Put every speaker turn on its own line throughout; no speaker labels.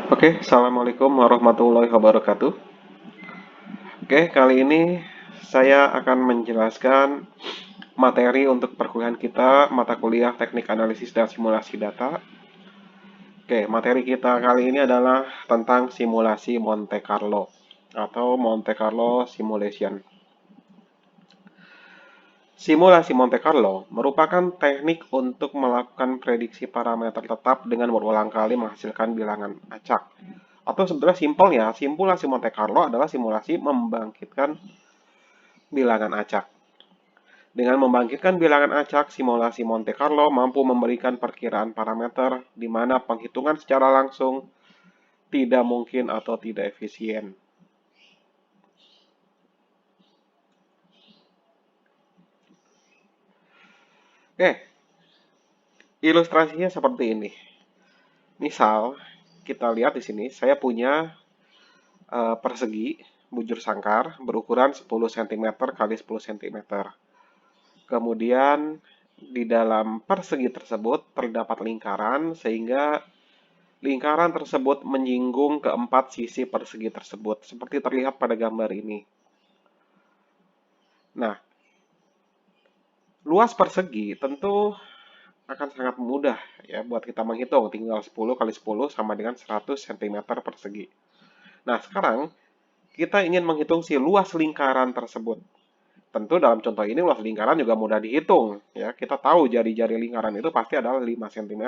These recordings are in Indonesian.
Oke, Assalamualaikum warahmatullahi wabarakatuh. Oke, kali ini saya akan menjelaskan materi untuk perkuliahan kita, mata kuliah Teknik Analisis dan Simulasi Data. Oke, materi kita kali ini adalah tentang simulasi Monte Carlo atau Monte Carlo Simulation. Simulasi Monte Carlo merupakan teknik untuk melakukan prediksi parameter tetap dengan berulang kali menghasilkan bilangan acak. Atau sebenarnya simpelnya, simulasi Monte Carlo adalah simulasi membangkitkan bilangan acak. Dengan membangkitkan bilangan acak, simulasi Monte Carlo mampu memberikan perkiraan parameter di mana penghitungan secara langsung tidak mungkin atau tidak efisien. Oke, ilustrasinya seperti ini. Misal, kita lihat di sini, saya punya persegi bujur sangkar berukuran 10 cm kali 10 cm. Kemudian di dalam persegi tersebut terdapat lingkaran sehingga lingkaran tersebut menyinggung keempat sisi persegi tersebut seperti terlihat pada gambar ini. Nah, luas persegi tentu akan sangat mudah ya buat kita menghitung, tinggal 10 kali 10 sama dengan 100 cm persegi. Nah, sekarang kita ingin menghitung si luas lingkaran tersebut. Tentu dalam contoh ini luas lingkaran juga mudah dihitung. Ya, kita tahu jari-jari lingkaran itu pasti adalah 5 cm.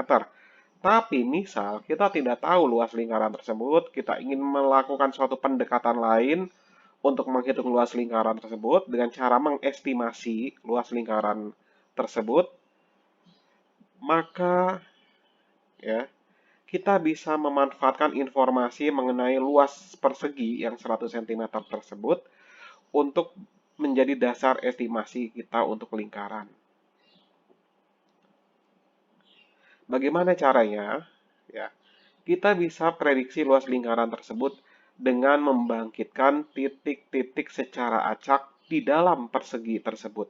Tapi misal kita tidak tahu luas lingkaran tersebut, kita ingin melakukan suatu pendekatan lain untuk menghitung luas lingkaran tersebut dengan cara mengestimasi luas lingkaran tersebut, maka ya kita bisa memanfaatkan informasi mengenai luas persegi yang 100 cm tersebut untuk menjadi dasar estimasi kita untuk lingkaran. Bagaimana caranya? Ya, kita bisa prediksi luas lingkaran tersebut dengan membangkitkan titik-titik secara acak di dalam persegi tersebut.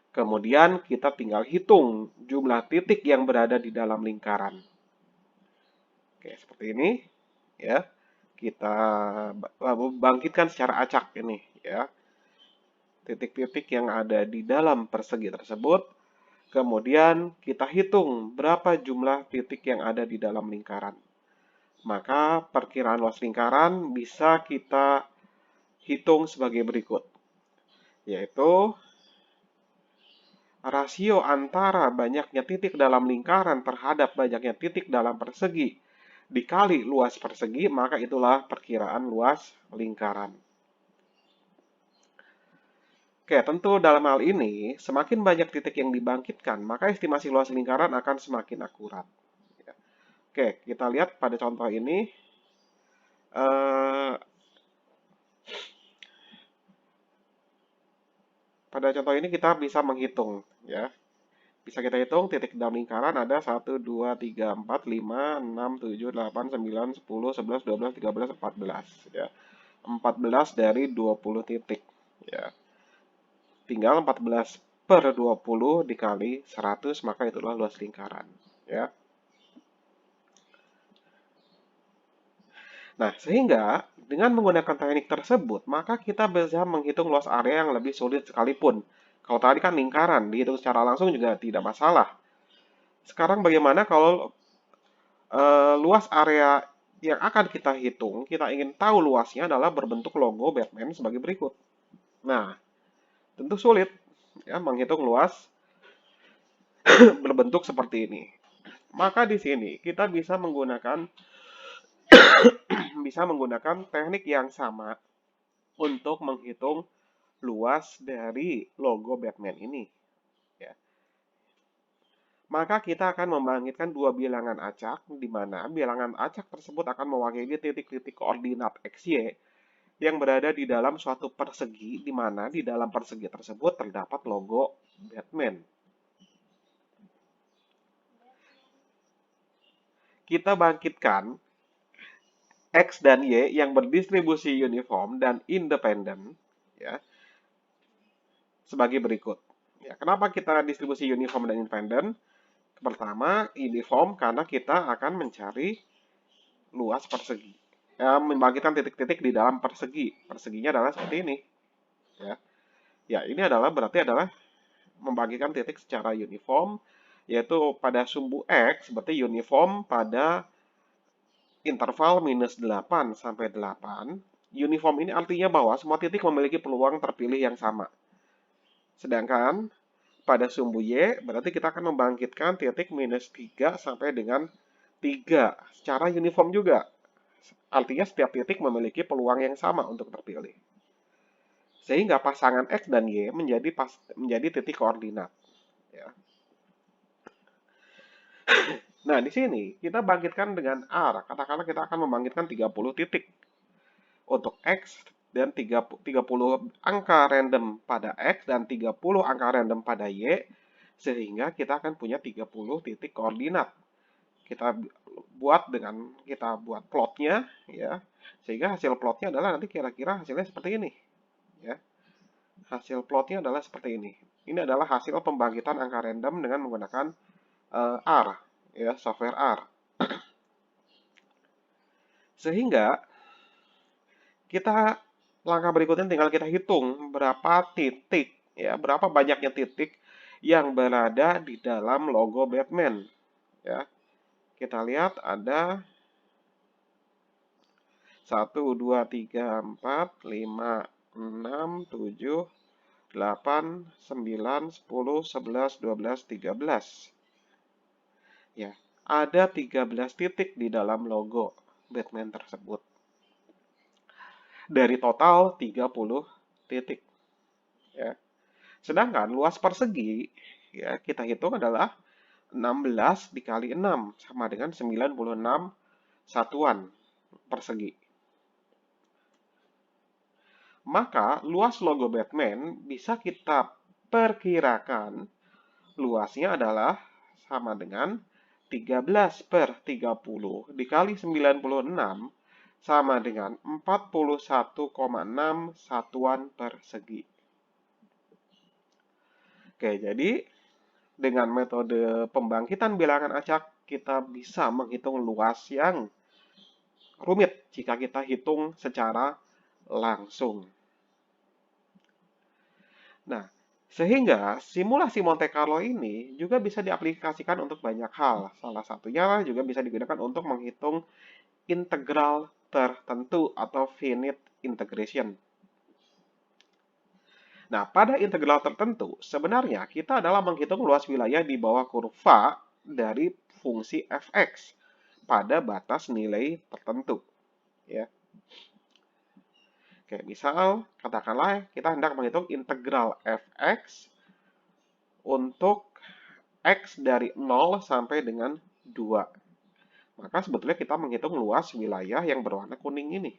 Kemudian kita tinggal hitung jumlah titik yang berada di dalam lingkaran. Oke, seperti ini ya. Kita bangkitkan secara acak ini ya. Titik-titik yang ada di dalam persegi tersebut. Kemudian kita hitung berapa jumlah titik yang ada di dalam lingkaran. Maka perkiraan luas lingkaran bisa kita hitung sebagai berikut, yaitu rasio antara banyaknya titik dalam lingkaran terhadap banyaknya titik dalam persegi dikali luas persegi, maka itulah perkiraan luas lingkaran. Oke, tentu dalam hal ini, semakin banyak titik yang dibangkitkan, maka estimasi luas lingkaran akan semakin akurat. Oke, kita lihat pada contoh ini. Pada contoh ini kita bisa menghitung, ya. Bisa kita hitung titik dalam lingkaran ada 1, 2, 3, 4, 5, 6, 7, 8, 9, 10, 11, 12, 13, 14. Ya. 14 dari 20 titik. Ya. Tinggal 14 per 20 dikali 100, maka itulah luas lingkaran. Ya. Nah, sehingga dengan menggunakan teknik tersebut, maka kita bisa menghitung luas area yang lebih sulit sekalipun. Kalau tadi kan lingkaran, dihitung secara langsung juga tidak masalah. Sekarang bagaimana kalau luas area yang akan kita hitung, kita ingin tahu luasnya adalah berbentuk logo Batman sebagai berikut. Nah, tentu sulit ya menghitung luas berbentuk seperti ini. Maka di sini kita bisa menggunakan teknik yang sama untuk menghitung luas dari logo Batman ini. Ya. Maka kita akan membangkitkan dua bilangan acak, di mana bilangan acak tersebut akan mewakili titik-titik koordinat XY yang berada di dalam suatu persegi, di mana di dalam persegi tersebut terdapat logo Batman. Kita bangkitkan X dan Y yang berdistribusi uniform dan independen ya, sebagai berikut. Ya, kenapa kita distribusi uniform dan independen? Pertama, uniform karena kita akan mencari luas persegi. Ya, membangkitkan titik-titik di dalam persegi. Perseginya adalah seperti ini. Ya, ya ini adalah berarti adalah membangkitkan titik secara uniform, yaitu pada sumbu X berarti uniform pada interval -8 sampai 8. Uniform ini artinya bahwa semua titik memiliki peluang terpilih yang sama. Sedangkan pada sumbu Y berarti kita akan membangkitkan titik -3 sampai dengan 3 secara uniform juga. Artinya setiap titik memiliki peluang yang sama untuk terpilih. Sehingga pasangan X dan Y menjadi titik koordinat. Ya. Nah, di sini kita bangkitkan dengan R. Katakanlah kita akan membangkitkan 30 titik untuk X dan 30 angka random pada X dan 30 angka random pada Y, sehingga kita akan punya 30 titik koordinat. Kita buat plotnya, ya, sehingga hasil plotnya adalah nanti kira-kira hasilnya seperti ini. Ya. Hasil plotnya adalah seperti ini. Ini adalah hasil pembangkitan angka random dengan menggunakan R, ya, software R. Sehingga kita langkah berikutnya tinggal kita hitung berapa titik, ya, berapa banyaknya titik yang berada di dalam logo Batman. Ya, kita lihat ada 1, 2, 3, 4, 5, 6, 7, 8, 9, 10, 11, 12, 13. Ya, ada 13 titik di dalam logo Batman tersebut. Dari total 30 titik. Ya. Sedangkan luas persegi, ya, kita hitung adalah 16 dikali 6 sama dengan 96 satuan persegi. Maka luas logo Batman bisa kita perkirakan luasnya adalah sama dengan 13/30 dikali 96 sama dengan 41,6 satuan persegi. Oke, jadi dengan metode pembangkitan bilangan acak, kita bisa menghitung luas yang rumit jika kita hitung secara langsung. Nah, sehingga simulasi Monte Carlo ini juga bisa diaplikasikan untuk banyak hal. Salah satunya juga bisa digunakan untuk menghitung integral tertentu atau finite integration. Nah, pada integral tertentu, sebenarnya kita adalah menghitung luas wilayah di bawah kurva dari fungsi fx pada batas nilai tertentu. Ya. Oke, misal katakanlah kita hendak menghitung integral fx untuk x dari 0 sampai dengan 2. Maka sebetulnya kita menghitung luas wilayah yang berwarna kuning ini.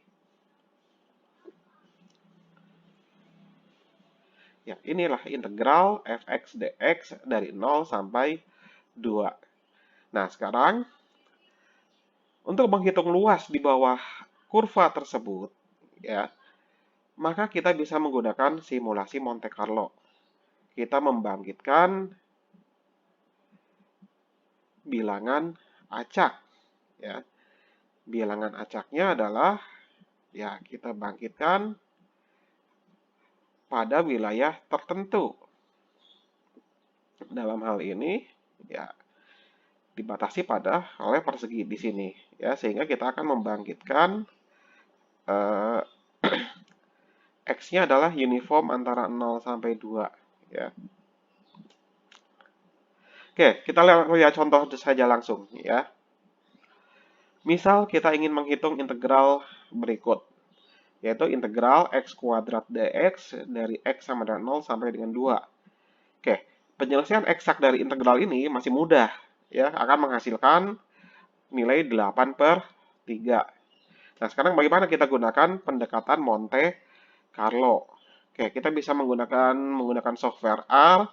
Ya, inilah integral fx dx dari 0 sampai 2. Nah, sekarang untuk menghitung luas di bawah kurva tersebut, ya, maka kita bisa menggunakan simulasi Monte Carlo. Kita membangkitkan bilangan acak, ya. Bilangan acaknya adalah, ya, kita bangkitkan pada wilayah tertentu. Dalam hal ini, ya, dibatasi oleh persegi di sini, ya, sehingga kita akan membangkitkan X-nya adalah uniform antara 0 sampai 2, ya. Oke, kita lihat contoh saja langsung, ya. Misal kita ingin menghitung integral berikut, yaitu integral x kuadrat dx dari x sama dengan 0 sampai dengan 2. Oke, penyelesaian eksak dari integral ini masih mudah, ya, akan menghasilkan nilai 8/3. Nah, sekarang bagaimana kita gunakan pendekatan Monte Carlo? Oke, kita bisa menggunakan software R.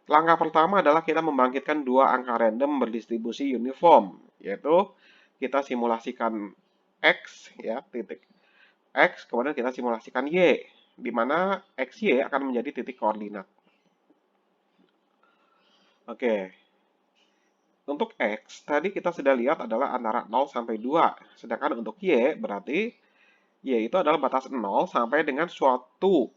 Langkah pertama adalah kita membangkitkan dua angka random berdistribusi uniform, yaitu kita simulasikan X, ya, titik X, kemudian kita simulasikan Y, di mana XY akan menjadi titik koordinat. Oke. untuk X, tadi kita sudah lihat adalah antara 0 sampai 2. Sedangkan untuk Y, berarti Y itu adalah batas 0 sampai dengan suatu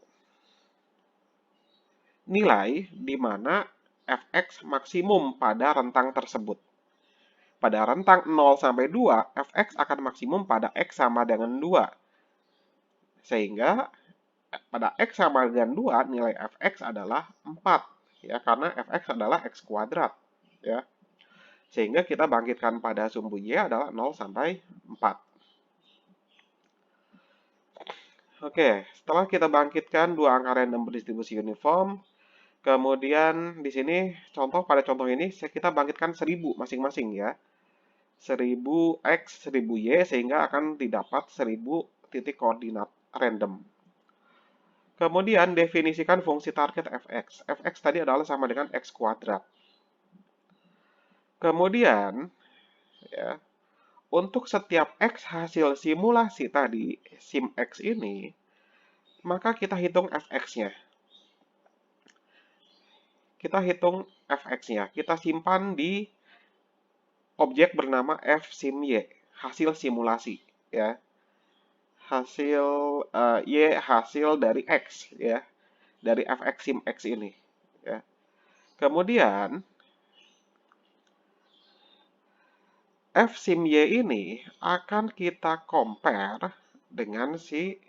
nilai di mana fx maksimum pada rentang tersebut. Pada rentang 0 sampai 2, fx akan maksimum pada x sama dengan 2. Sehingga pada x sama dengan 2, nilai fx adalah 4. Ya, karena fx adalah x kuadrat. Ya. Sehingga kita bangkitkan pada sumbu y adalah 0 sampai 4. Oke, setelah kita bangkitkan dua angka random berdistribusi uniform, kemudian di sini pada contoh ini kita bangkitkan 1000 masing-masing ya. 1000x, 1000y sehingga akan didapat 1000 titik koordinat random. Kemudian definisikan fungsi target fx. Fx tadi adalah sama dengan x kuadrat. Kemudian ya, untuk setiap x hasil simulasi tadi, sim x ini, maka kita hitung fx-nya. Kita hitung fx-nya. Kita simpan di objek bernama fSimY, hasil simulasi ya. Hasil y hasil dari x ya. Dari fx sim x ini ya. Kemudian fSimY ini akan kita compare dengan si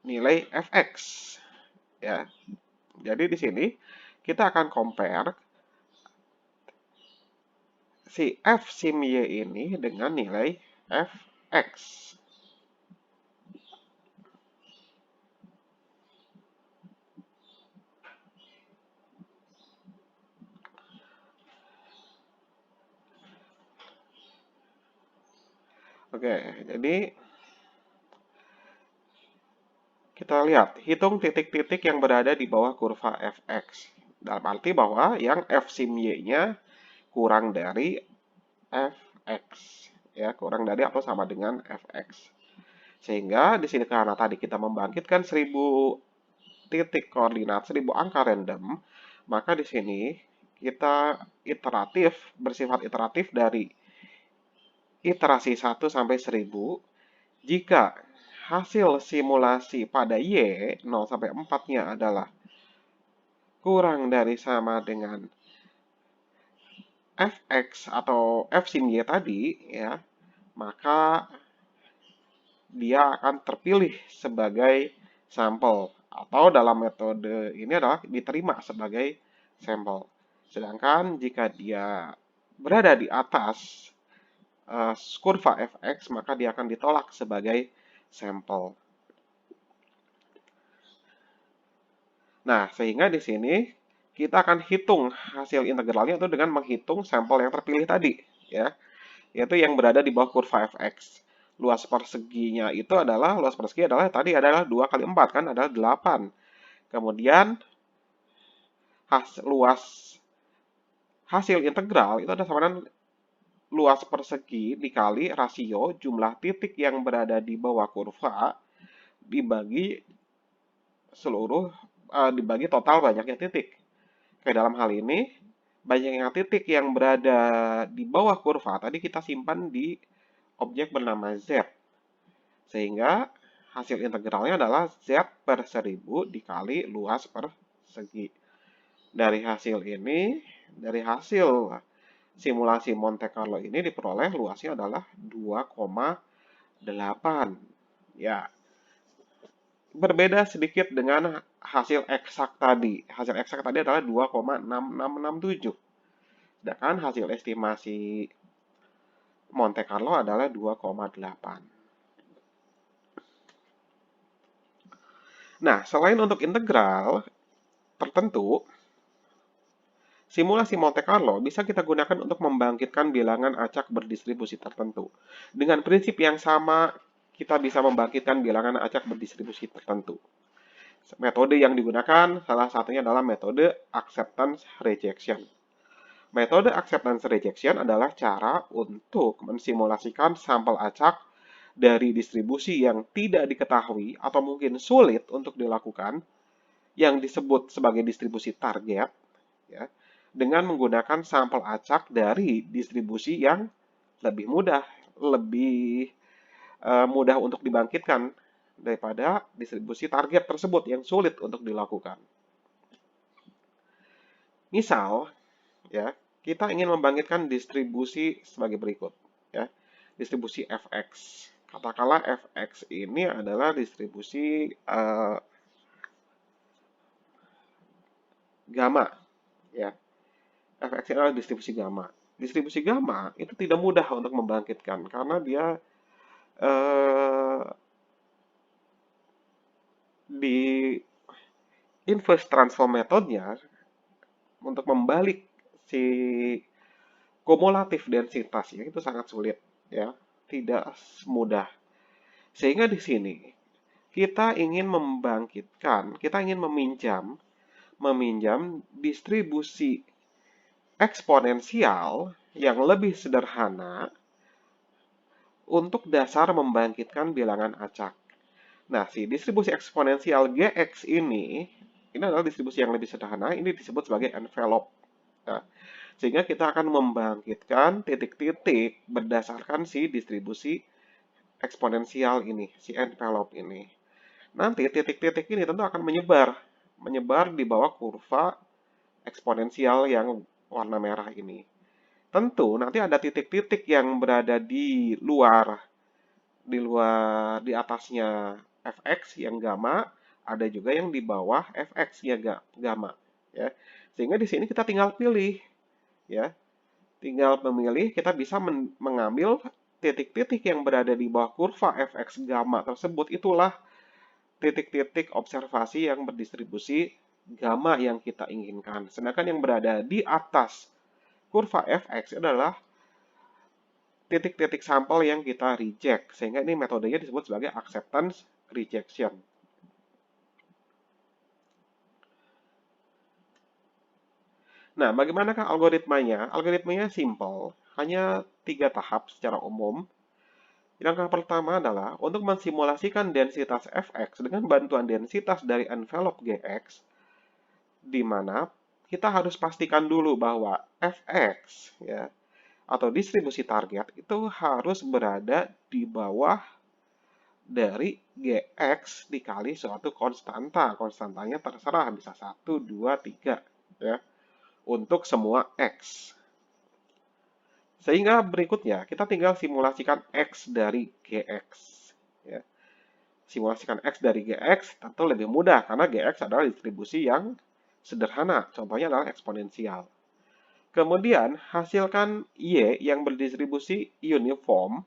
nilai fx ya. Jadi di sini kita akan compare si fSimY ini dengan nilai fx. Oke, jadi kita lihat, hitung titik-titik yang berada di bawah kurva fx. Dalam arti bahwa yang fSimY-nya kurang dari fx. Ya, kurang dari atau sama dengan fx. Sehingga di sini karena tadi kita membangkitkan 1000 titik koordinat, 1000 angka random, maka di sini kita bersifat iteratif dari iterasi 1 sampai 1000. Jika hasil simulasi pada Y 0 sampai 4-nya adalah kurang dari sama dengan fx atau fSimY tadi ya, maka dia akan terpilih sebagai sampel atau dalam metode ini adalah diterima sebagai sampel. Sedangkan jika dia berada di atas kurva fx, maka dia akan ditolak sebagai sampel. Nah, sehingga di sini kita akan hitung hasil integralnya itu dengan menghitung sampel yang terpilih tadi, ya, yaitu yang berada di bawah kurva fx. Luas perseginya itu adalah, tadi adalah 2 kali 4, kan, adalah 8. Kemudian, hasil integral itu adalah sama dengan luas persegi dikali rasio jumlah titik yang berada di bawah kurva dibagi dibagi total banyaknya titik. Kayak dalam hal ini, banyaknya titik yang berada di bawah kurva tadi kita simpan di objek bernama Z. Sehingga hasil integralnya adalah Z per 1000 dikali luas persegi. Dari hasil simulasi Monte Carlo ini diperoleh luasnya adalah 2,8. Ya, berbeda sedikit dengan hasil eksak tadi. Hasil eksak tadi adalah 2,6667. Sedangkan hasil estimasi Monte Carlo adalah 2,8. Nah, selain untuk integral tertentu, simulasi Monte Carlo bisa kita gunakan untuk membangkitkan bilangan acak berdistribusi tertentu. Dengan prinsip yang sama, kita bisa membangkitkan bilangan acak berdistribusi tertentu. Metode yang digunakan salah satunya adalah metode acceptance rejection. Metode acceptance rejection adalah cara untuk mensimulasikan sampel acak dari distribusi yang tidak diketahui atau mungkin sulit untuk dilakukan, yang disebut sebagai distribusi target, ya, dengan menggunakan sampel acak dari distribusi yang lebih mudah, lebih mudah untuk dibangkitkan daripada distribusi target tersebut yang sulit untuk dilakukan. Misal, ya, kita ingin membangkitkan distribusi sebagai berikut, ya. Distribusi fx. Katakanlah fx ini adalah distribusi gamma, ya. Fx ini adalah distribusi gamma. Distribusi gamma itu tidak mudah untuk membangkitkan karena dia di inverse transform metodenya untuk membalik si kumulatif densitasnya itu sangat sulit, ya, tidak mudah. Sehingga di sini kita ingin membangkitkan, kita ingin meminjam distribusi eksponensial yang lebih sederhana untuk dasar membangkitkan bilangan acak. Nah, si distribusi eksponensial Gx ini adalah distribusi yang lebih sederhana, ini disebut sebagai envelope. Nah, sehingga kita akan membangkitkan titik-titik berdasarkan si distribusi eksponensial ini, si envelope ini. Nanti titik-titik ini tentu akan menyebar di bawah kurva eksponensial yang warna merah ini. Tentu nanti ada titik-titik yang berada di atasnya fx yang gamma, ada juga yang di bawah fx ya gamma, ya. Sehingga di sini kita tinggal pilih, ya. Tinggal memilih, kita bisa mengambil titik-titik yang berada di bawah kurva fx gamma tersebut, itulah titik-titik observasi yang berdistribusi gamma yang kita inginkan. Sedangkan yang berada di atas kurva fx adalah titik-titik sampel yang kita reject. Sehingga ini metodenya disebut sebagai acceptance rejection. Nah, bagaimanakah algoritmanya? Algoritmanya simple, hanya 3 tahap secara umum. Langkah pertama adalah untuk mensimulasikan densitas fx dengan bantuan densitas dari envelope gx, di mana kita harus pastikan dulu bahwa fx, ya, atau distribusi target itu harus berada di bawah dari gx dikali suatu konstanta. Konstantanya terserah, bisa 1, 2, 3, ya, untuk semua x. Sehingga berikutnya kita tinggal simulasikan x dari gx. Ya. Simulasikan x dari gx tentu lebih mudah karena gx adalah distribusi yang sederhana. Contohnya adalah eksponensial. Kemudian hasilkan y yang berdistribusi uniform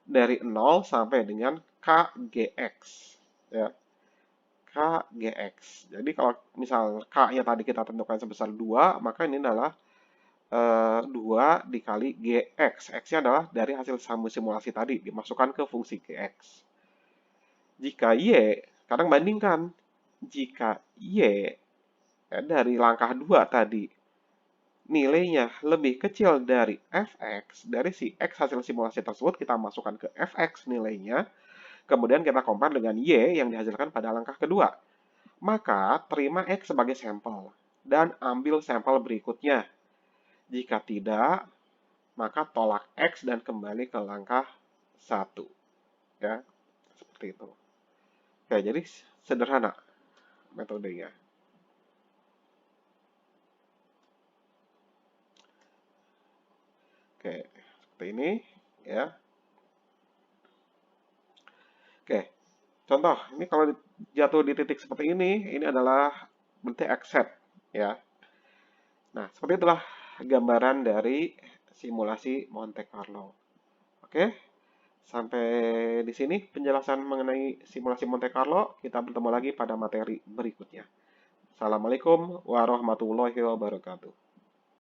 dari 0 sampai dengan kgx. Ya. Kgx. Jadi kalau misal k-nya tadi kita tentukan sebesar 2, maka ini adalah 2 dikali Gx. X-nya adalah dari hasil simulasi tadi, dimasukkan ke fungsi Gx. Jika Y, kadang bandingkan. Jika Y dari langkah 2 tadi, nilainya lebih kecil dari Fx, dari si X hasil simulasi tersebut, kita masukkan ke Fx nilainya, kemudian kita compare dengan Y yang dihasilkan pada langkah kedua. Maka, terima X sebagai sampel, dan ambil sampel berikutnya. Jika tidak, maka tolak X dan kembali ke langkah 1. Ya, seperti itu. Oke, jadi sederhana metodenya. Oke, seperti ini, ya. Oke, contoh, ini kalau jatuh di titik seperti ini adalah berarti accept, ya. Nah, seperti itulah gambaran dari simulasi Monte Carlo. Oke, sampai di sini penjelasan mengenai simulasi Monte Carlo. Kita bertemu lagi pada materi berikutnya. Assalamualaikum warahmatullahi wabarakatuh.